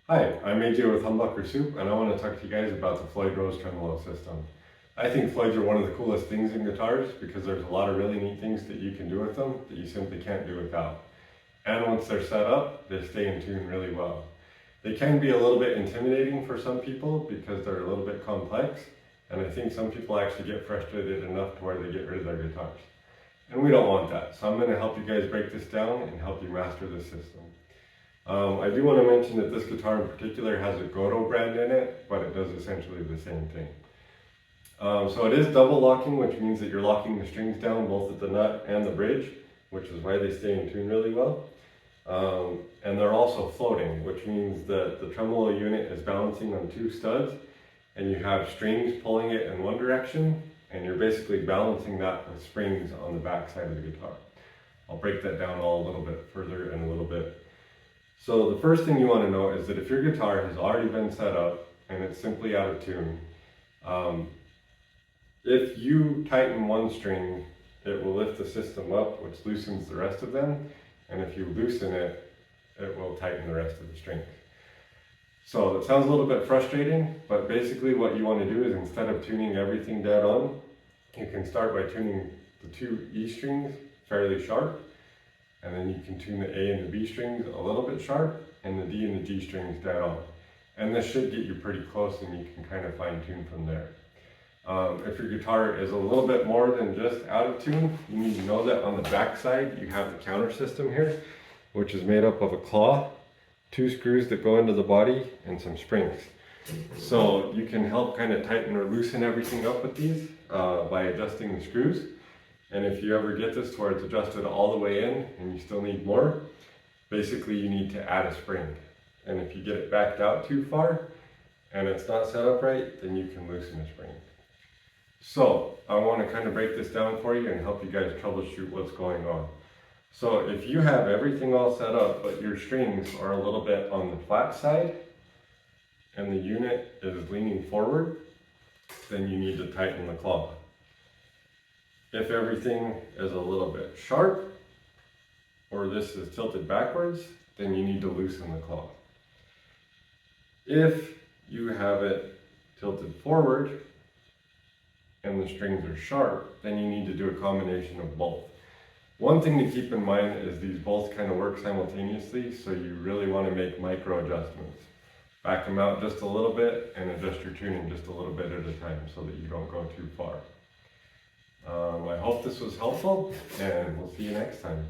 Hi, I'm AJ with Humbucker Soup, and I want to talk to you guys about the Floyd-Rose tremolo system. I think Floyds are one of the coolest things in guitars because there's a lot of really neat things that you can do with them that you simply can't do without. And once they're set up, they stay in tune really well. They can be a little bit intimidating for some people because they're a little bit complex, and I think some people actually get frustrated enough to where they get rid of their guitars. And we don't want that, so I'm going to help you guys break this down and help you master this system. I do want to mention that this guitar in particular has a Goto brand in it, but it does essentially the same thing. So it is double locking, which means that you're locking the strings down both at the nut and the bridge, which is why they stay in tune really well. And they're also floating, which means that the tremolo unit is balancing on two studs, and you have strings pulling it in one direction, and you're basically balancing that with springs on the back side of the guitar. I'll break that down all a little bit further in a little bit. So the first thing you want to know is that if your guitar has already been set up and it's simply out of tune, if you tighten one string, it will lift the system up, which loosens the rest of them, and if you loosen it, it will tighten the rest of the strings. So it sounds a little bit frustrating, but basically what you want to do is instead of tuning everything dead on, you can start by tuning the two E strings fairly sharp, and then you can tune the A and the B strings a little bit sharp, and the D and the G strings dead on. And this should get you pretty close, and you can kind of fine tune from there. If your guitar is a little bit more than just out of tune, you need to know that on the back side you have the counter system here, which is made up of a claw, two screws that go into the body, and some springs. So you can help kind of tighten or loosen everything up with these by adjusting the screws. And if you ever get this to where it's adjusted all the way in and you still need more, basically you need to add a spring. And if you get it backed out too far and it's not set up right, then you can loosen the spring. So I want to kind of break this down for you and help you guys troubleshoot what's going on. So if you have everything all set up, but your strings are a little bit on the flat side and the unit is leaning forward, then you need to tighten the claw. If everything is a little bit sharp, or this is tilted backwards, then you need to loosen the claw. If you have it tilted forward, and the strings are sharp, then you need to do a combination of both. One thing to keep in mind is these both kind of work simultaneously, so you really want to make micro adjustments. Back them out just a little bit and adjust your tuning just a little bit at a time so that you don't go too far. I hope this was helpful, and we'll see you next time.